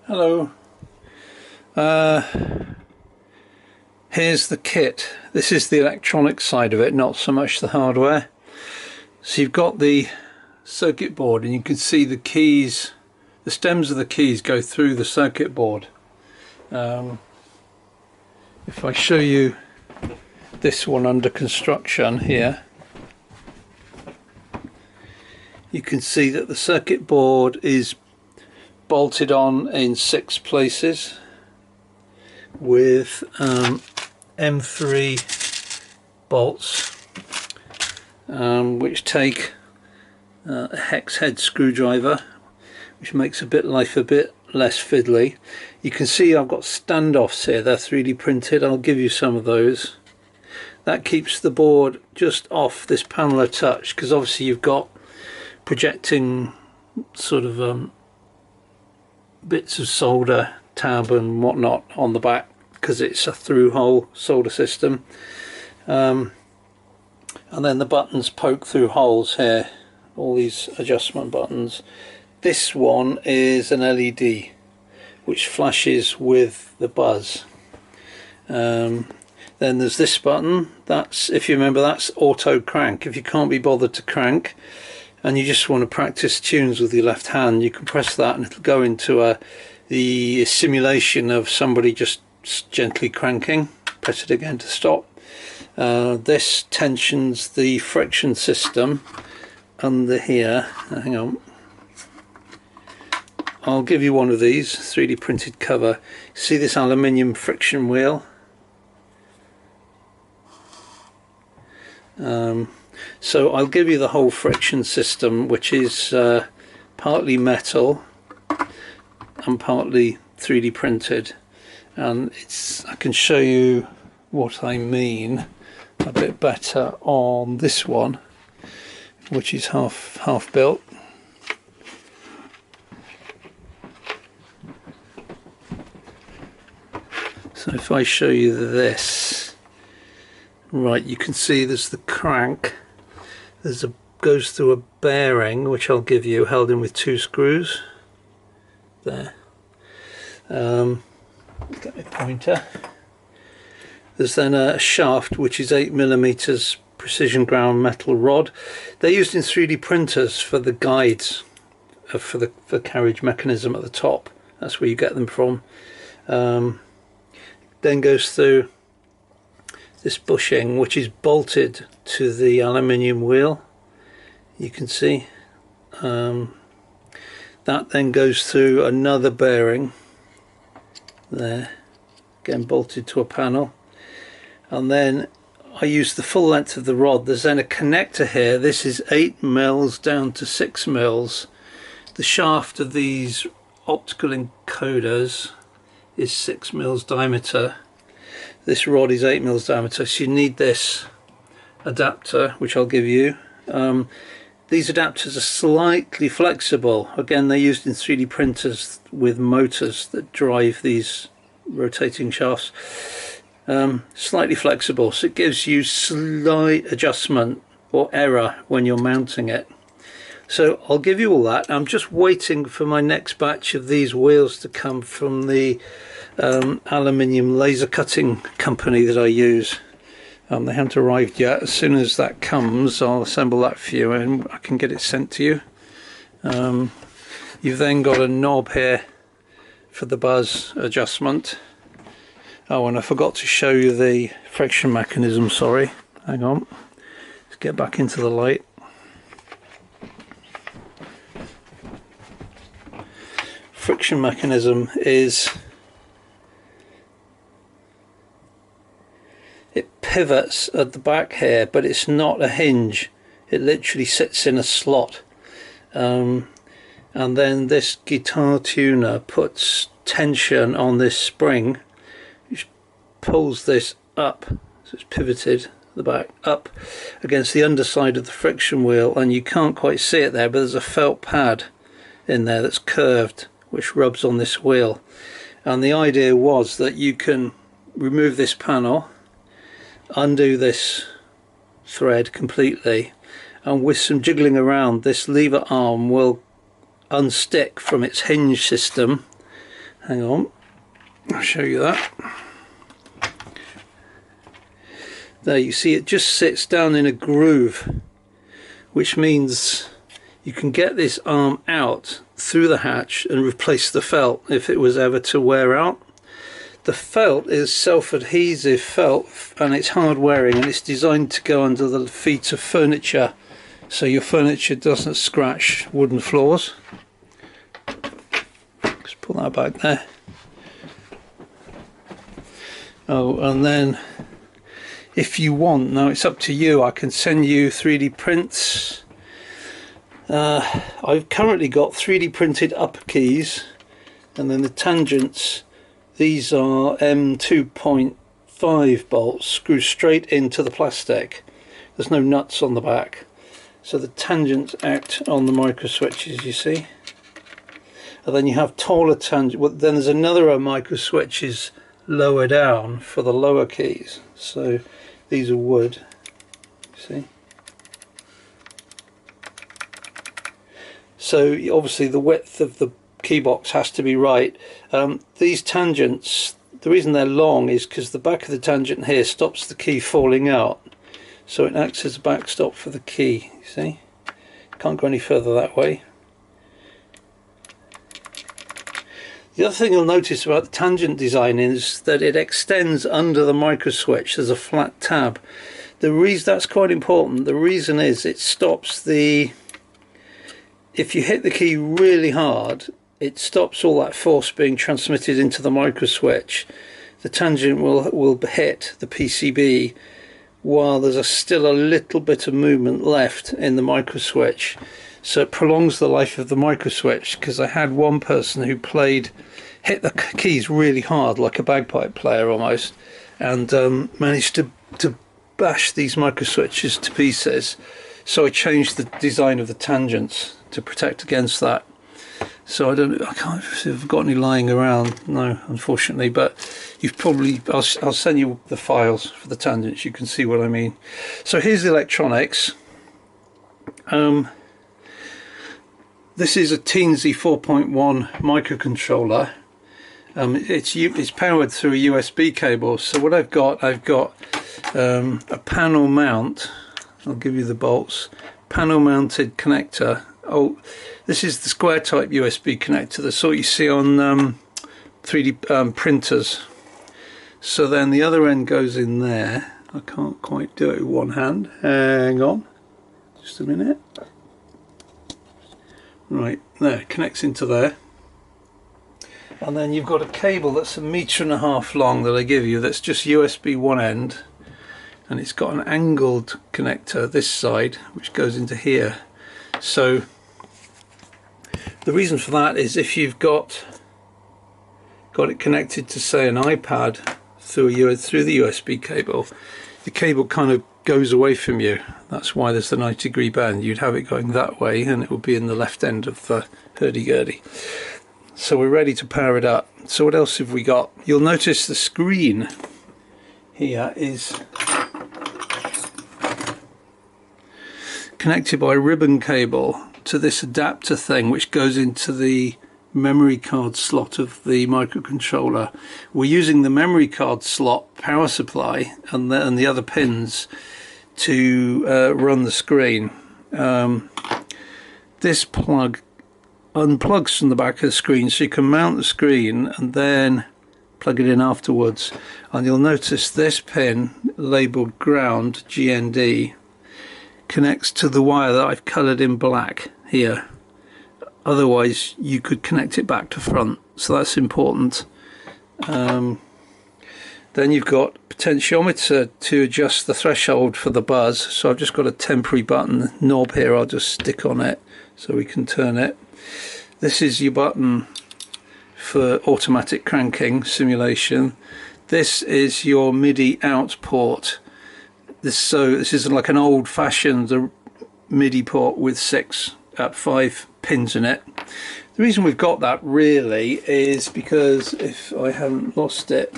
Hello. Here's the kit. This is the electronic side of it, not so much the hardware. So you've got the circuit board, and you can see the keys, the stems of the keys go through the circuit board. If I show you this one under construction here, you can see that the circuit board is bolted on in 6 places with M3 bolts, which take a hex head screwdriver, which makes life a bit less fiddly. You can see I've got standoffs here, they're 3D printed. I'll give you some of those. That keeps the board just off this panel a touch, because obviously you've got projecting sort of bits of solder tab and whatnot on the back, because it's a through hole solder system, and then the buttons poke through holes here, all these adjustment buttons. This one is an LED which flashes with the buzz. Then there's this button, that's, if you remember, that's auto crank. If you can't be bothered to crank and you just want to practice tunes with your left hand, you can press that and it'll go into the simulation of somebody just gently cranking. Press it again to stop. This tensions the friction system under here. Hang on, I'll give you one of these 3D printed cover. See this aluminium friction wheel? So I'll give you the whole friction system, which is partly metal and partly 3D printed, and I can show you what I mean a bit better on this one, which is half built. So if I show you this, right, you can see there's the crank. Goes through a bearing, which I'll give you, held in with 2 screws. There. Get my pointer. There's then a shaft, which is 8mm precision ground metal rod. They're used in 3D printers for the guides, for the carriage mechanism at the top. That's where you get them from. Then goes through this bushing, which is bolted to the aluminium wheel. You can see that then goes through another bearing there, again bolted to a panel, and then I use the full length of the rod. There's then a connector here. This is 8mm down to 6mm. The shaft of these optical encoders is 6mm diameter. This rod is 8mm diameter, so you need this adapter, which I'll give you. These adapters are slightly flexible. Again, they're used in 3D printers with motors that drive these rotating shafts. Slightly flexible, so it gives you slight adjustment or error when you're mounting it. So I'll give you all that. I'm just waiting for my next batch of these wheels to come from the aluminium laser cutting company that I use. They haven't arrived yet. As soon as that comes, I'll assemble that for you and I can get it sent to you. You've then got a knob here for the buzz adjustment. Oh, and I forgot to show you the friction mechanism, sorry. Hang on. Let's get back into the light. Friction mechanism is, it pivots at the back here, but it's not a hinge. It literally sits in a slot. And then this guitar tuner puts tension on this spring, which pulls this up, so it's pivoted at the back, up against the underside of the friction wheel, and you can't quite see it there, but there's a felt pad in there that's curved, which rubs on this wheel. And the idea was that you can remove this panel, undo this thread completely, and with some jiggling around, this lever arm will unstick from its hinge system Hang on, I'll show you that. There, you see it just sits down in a groove, which means you can get this arm out through the hatch and replace the felt if it was ever to wear out. The felt is self-adhesive felt, and it's hard wearing, and it's designed to go under the feet of furniture so your furniture doesn't scratch wooden floors. Just pull that back there. Oh, and then if you want, now it's up to you, I can send you 3D prints. I've currently got 3D printed upper keys, and then the tangents, these are M2.5 bolts screw straight into the plastic. There's no nuts on the back, so the tangents act on the micro switches, you see. And then you have taller tangents. Well, then there's another row of micro switches lower down for the lower keys. So these are wood, see. So obviously the width of the key box has to be right. These tangents, the reason they're long is because the back of the tangent here stops the key falling out, so it acts as a backstop for the key, you see. Can't go any further that way. The other thing you'll notice about the tangent design is that it extends under the micro switch. There's a flat tab. The reason that's quite important, the reason is it stops the, if you hit the key really hard, it stops all that force being transmitted into the micro switch. The tangent will hit the PCB while there's still a little bit of movement left in the micro switch. So it prolongs the life of the micro switch, because I had one person who hit the keys really hard, like a bagpipe player almost, and managed to bash these micro switches to pieces. So I changed the design of the tangents to protect against that. So I can't see if I've got any lying around, no, unfortunately, but you've probably, I'll send you the files for the tangents, you can see what I mean. So here's the electronics. This is a Teensy 4.1 microcontroller. It's powered through a USB cable. So what I've got a panel mount. I'll give you the bolts. Panel mounted connector. Oh, this is the square type USB connector. The sort you see on 3D printers. So then the other end goes in there. I can't quite do it with one hand. Hang on, just a minute. Right, there, it connects into there. And then you've got a cable that's 1.5 meters long that I give you, that's just USB one end, and it's got an angled connector this side which goes into here. So the reason for that is if you've got it connected to, say, an iPad through the USB cable, the cable kind of goes away from you. That's why there's the 90-degree bend. You'd have it going that way and it will be in the left end of the hurdy-gurdy. So we're ready to power it up. So what else have we got? You'll notice the screen here is connected by a ribbon cable to this adapter thing which goes into the memory card slot of the microcontroller. We're using the memory card slot power supply and the other pins to run the screen. This plug unplugs from the back of the screen, so you can mount the screen and then plug it in afterwards. And you'll notice this pin labelled ground, GND, connects to the wire that I've coloured in black here. Otherwise you could connect it back to front, so that's important. Then you've got potentiometer to adjust the threshold for the buzz, so I've just got a temporary button knob here. I'll just stick on it so we can turn it. This is your button for automatic cranking simulation. This is your MIDI out port. This is like an old-fashioned MIDI port with 5 pins in it. The reason we've got that really is because, if I haven't lost it,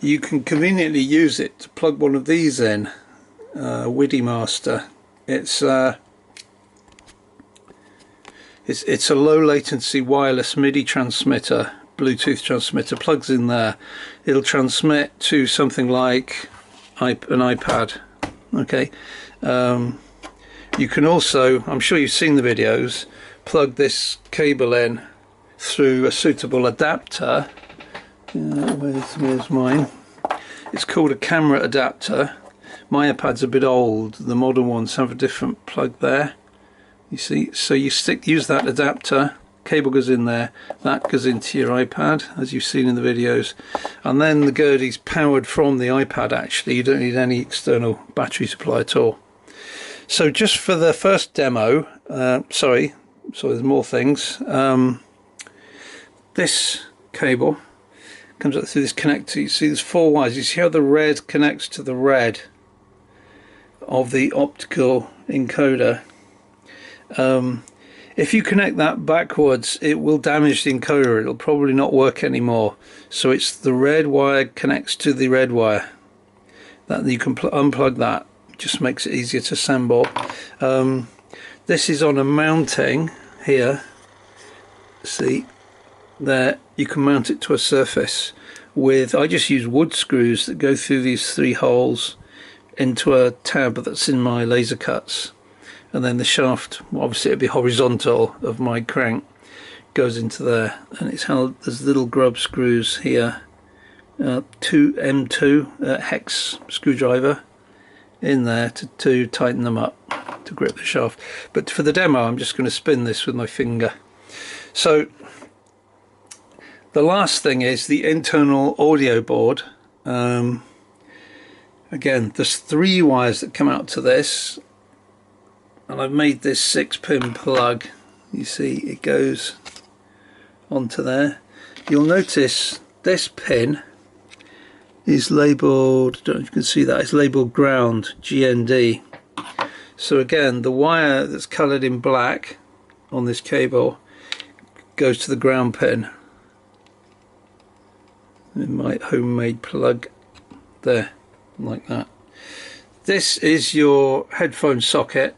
you can conveniently use it to plug one of these in, WIDI Master. It's a low latency wireless MIDI transmitter Bluetooth transmitter, plugs in there. It'll transmit to something like an iPad. Okay. You can also, I'm sure you've seen the videos, plug this cable in through a suitable adapter. Where's mine? It's called a camera adapter. My iPad's a bit old. The modern ones have a different plug there. You see, so you use that adapter, cable goes in there, that goes into your iPad, as you've seen in the videos, and then the Gerdy's powered from the iPad. Actually, you don't need any external battery supply at all. So just for the first demo, sorry, there's more things. This cable comes up through this connector. You see there's 4 wires. You see how the red connects to the red of the optical encoder. If you connect that backwards, it will damage the encoder. It'll probably not work anymore. So it's the red wire connects to the red wire. That you can unplug that. Just makes it easier to assemble. This is on a mounting here. See there, you can mount it to a surface with, I just use wood screws that go through these 3 holes into a tab that's in my laser cuts, and then the shaft, obviously it'd be horizontal, of my crank goes into there, and it's held, there's little grub screws here, 2 M2 hex screwdriver in there to tighten them up to grip the shaft. But for the demo I'm just going to spin this with my finger. So the last thing is the internal audio board. Again, there's 3 wires that come out to this, and I've made this 6-pin plug. You see it goes onto there. You'll notice this pin is labelled, I don't know if you can see that, it's labelled ground, GND. So again, the wire that's coloured in black on this cable goes to the ground pin in my homemade plug there, like that. This is your headphone socket.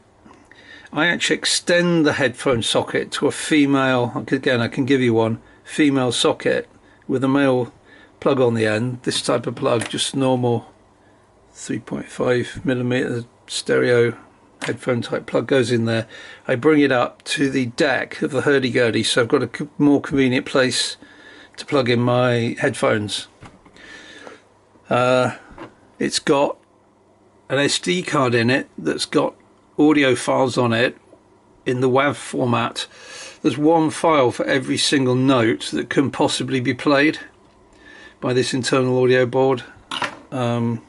I actually extend the headphone socket to a female, again I can give you one, female socket with a male plug on the end. This type of plug, just normal 3.5mm stereo headphone type plug, goes in there. I bring it up to the deck of the hurdy-gurdy, so I've got a more convenient place to plug in my headphones. It's got an SD card in it that's got audio files on it in the WAV format. There's 1 file for every single note that can possibly be played by this internal audio board. That's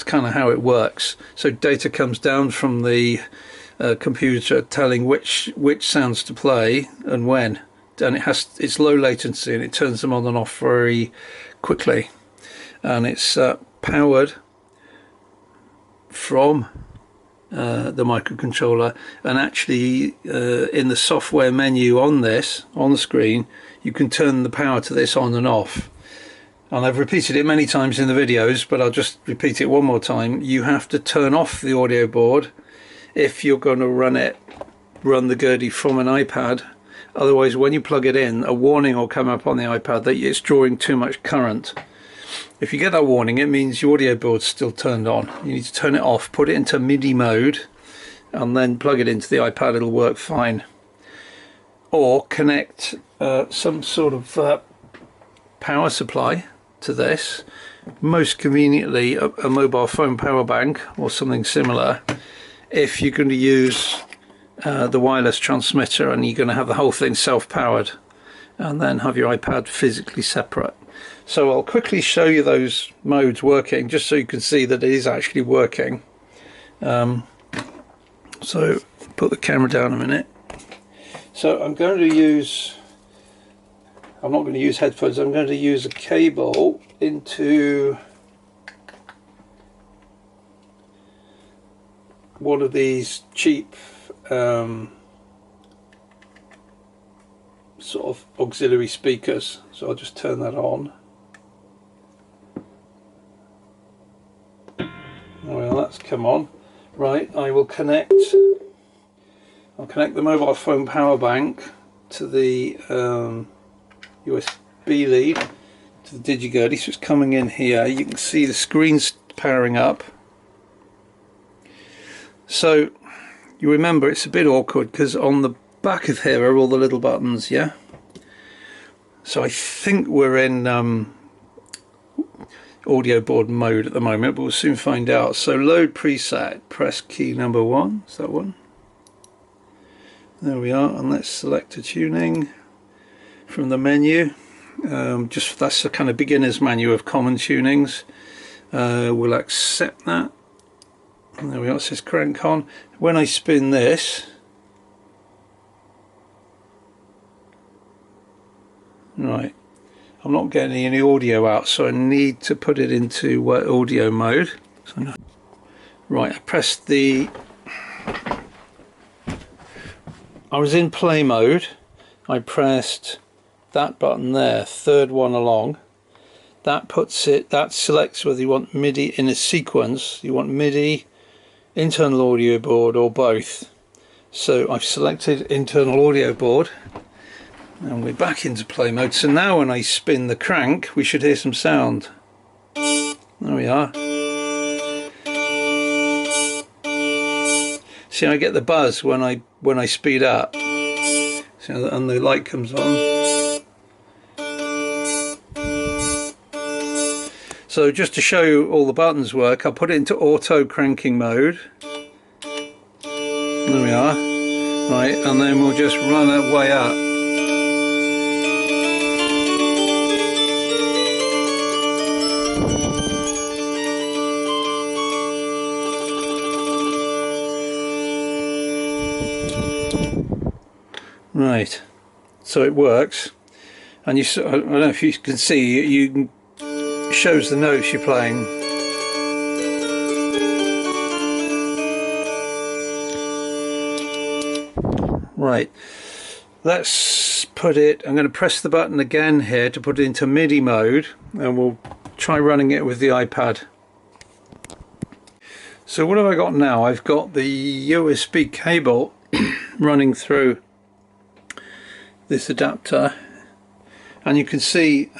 kind of how it works. So data comes down from the computer telling which sounds to play and when, and it's low latency, and it turns them on and off very quickly, and it's powered from the microcontroller. And actually in the software menu on this, on the screen, you can turn the power to this on and off. And I've repeated it many times in the videos, but I'll just repeat it one more time. You have to turn off the audio board if you're going to run the Gerdy from an iPad. Otherwise, when you plug it in, a warning will come up on the iPad that it's drawing too much current. If you get that warning, it means your audio board's still turned on. You need to turn it off, put it into MIDI mode, and then plug it into the iPad. It'll work fine. Or connect some sort of power supply to this, most conveniently a mobile phone power bank or something similar, if you're going to use the wireless transmitter and you're going to have the whole thing self-powered, and then have your iPad physically separate. So I'll quickly show you those modes working, just so you can see that it is actually working. So put the camera down a minute. So I'm not going to use headphones. I'm going to use a cable into one of these cheap sort of auxiliary speakers. So I'll just turn that on. Well, that's come on. Right, I'll connect the mobile phone power bank to the USB lead to the DGurdy, so it's coming in here. You can see the screen's powering up. So you remember it's a bit awkward because on the back of here are all the little buttons, yeah? So I think we're in audio board mode at the moment, but we'll soon find out. So load preset, press key number 1, is that one? There we are, and let's select a tuning from the menu. That's the kind of beginner's menu of common tunings. We'll accept that. And there we are, it says crank on. When I spin this, right, I'm not getting any audio out, so I need to put it into audio mode. So, right, I pressed the... I was in play mode. I pressed that button there, third one along. That puts it, that selects whether you want MIDI in a sequence, you want MIDI, internal audio board, or both. So I've selected internal audio board, and we're back into play mode. So now when I spin the crank, we should hear some sound. There we are. See, I get the buzz when I speed up. See, and the light comes on. So just to show you all the buttons work, I'll put it into auto cranking mode. There we are. Right, and then we'll just run our way up. Right, so it works, and I don't know if you can see, shows the notes you're playing. Right, let's put it, I'm going to press the button again here to put it into MIDI mode, and we'll try running it with the iPad. So what have I got now? I've got the USB cable running through this adapter, and you can see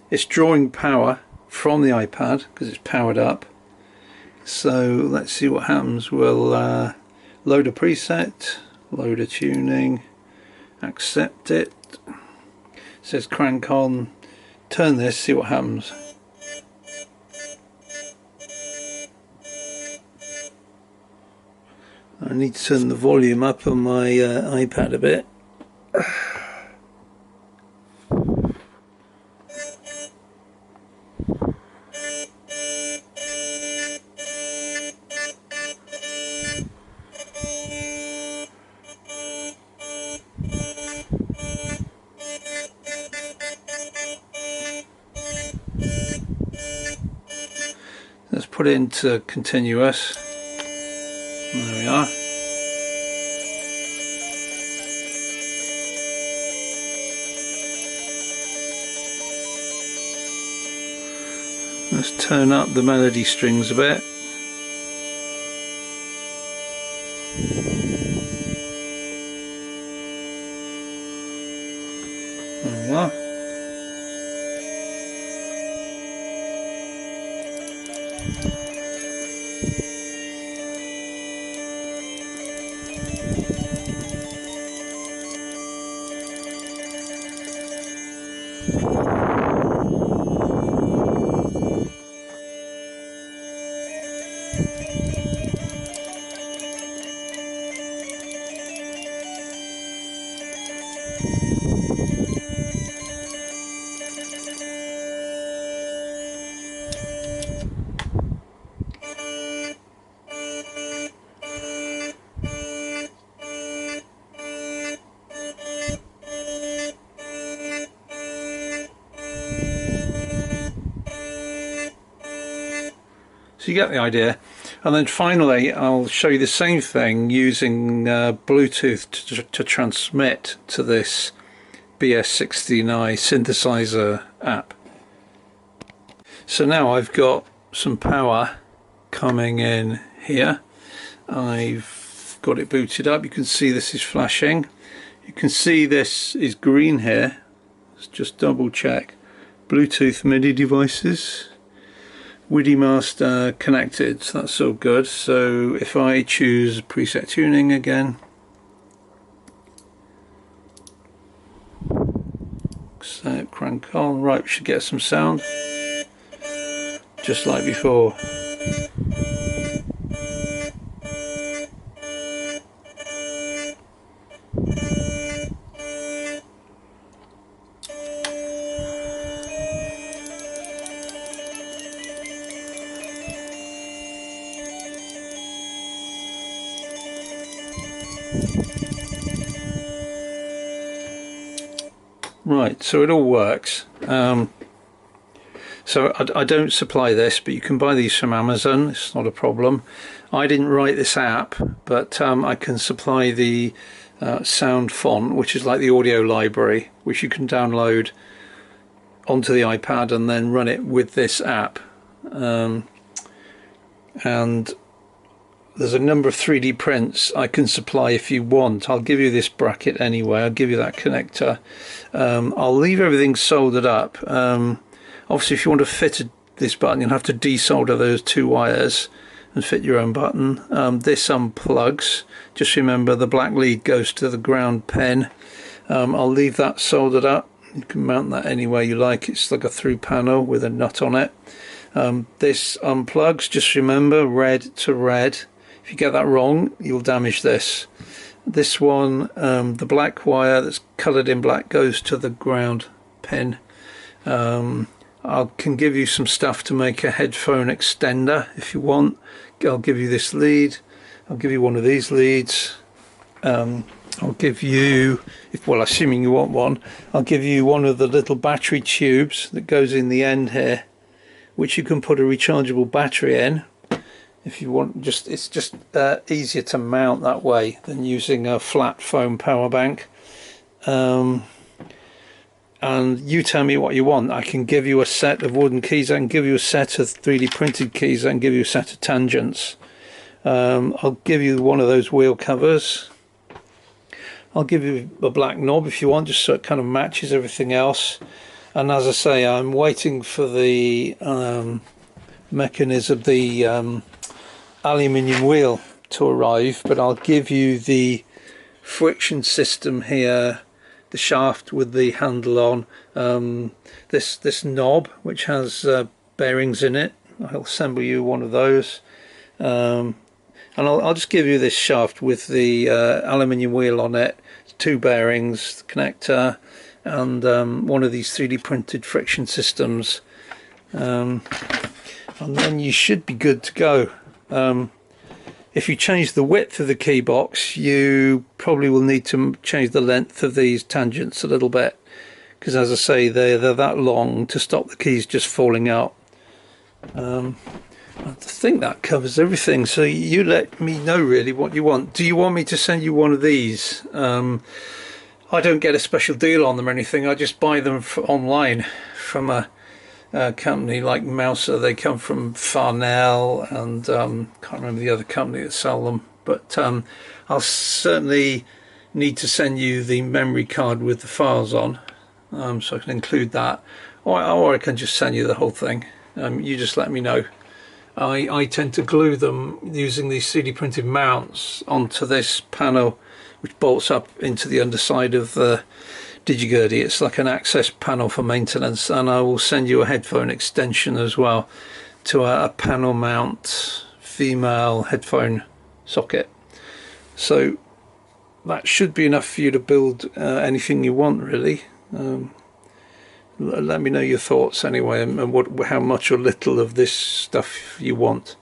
it's drawing power from the iPad because it's powered up. So let's see what happens. We'll load a preset, load a tuning, accept it. It says crank on, turn this, see what happens. I need to turn the volume up on my iPad a bit. Let's put it into continuous. There we are. Let's turn up the melody strings a bit. There we are. So you get the idea. And then finally I'll show you the same thing using Bluetooth to transmit to this BS69 synthesizer app. So now I've got some power coming in here. I've got it booted up. You can see this is flashing. You can see this is green here. Let's just double check. Bluetooth MIDI devices. WIDI master connected, so that's all good. So if I choose preset tuning again, so crank on, right, we should get some sound just like before. Right, so it all works. So I don't supply this, but you can buy these from Amazon. It's not a problem. I didn't write this app, but I can supply the sound font, which is like the audio library, which you can download onto the iPad and then run it with this app. And there's a number of 3D prints I can supply if you want. I'll give you this bracket anyway. I'll give you that connector. I'll leave everything soldered up. Obviously, if you want to fit this button, you'll have to desolder those two wires and fit your own button. This unplugs. Just remember the black lead goes to the ground pen. I'll leave that soldered up. You can mount that any way you like. It's like a through panel with a nut on it. This unplugs. Just remember red to red. If you get that wrong, you'll damage this. This one, the black wire that's coloured in black goes to the ground pin. I can give you some stuff to make a headphone extender if you want. I'll give you this lead. I'll give you one of these leads. I'll give you, well, assuming you want one, I'll give you one of the little battery tubes that goes in the end here, which you can put a rechargeable battery in. If you want, it's just easier to mount that way than using a flat foam power bank. And you tell me what you want. I can give you a set of wooden keys. I can give you a set of 3D printed keys. I can give you a set of tangents. I'll give you one of those wheel covers. I'll give you a black knob if you want, just so it kind of matches everything else. And as I say, I'm waiting for the mechanism, the aluminium wheel to arrive, but I'll give you the friction system here, the shaft with the handle on, this knob which has bearings in it. I'll assemble you one of those, and I'll just give you this shaft with the aluminium wheel on it, two bearings, the connector, and one of these 3D printed friction systems, and then you should be good to go. If you change the width of the key box, you probably will need to change the length of these tangents a little bit, because as I say, they're that long to stop the keys just falling out. I think that covers everything, so you let me know really what you want. Do you want me to send you one of these? I don't get a special deal on them or anything. I just buy them online from a company like Mouser. They come from Farnell, and can't remember the other company that sell them, but I'll certainly need to send you the memory card with the files on, so I can include that, or I can just send you the whole thing. You just let me know. I tend to glue them using these 3D printed mounts onto this panel, which bolts up into the underside of the DGurdy. It's like an access panel for maintenance, and I will send you a headphone extension as well to a panel mount female headphone socket. So that should be enough for you to build anything you want really. Let me know your thoughts anyway, and how much or little of this stuff you want.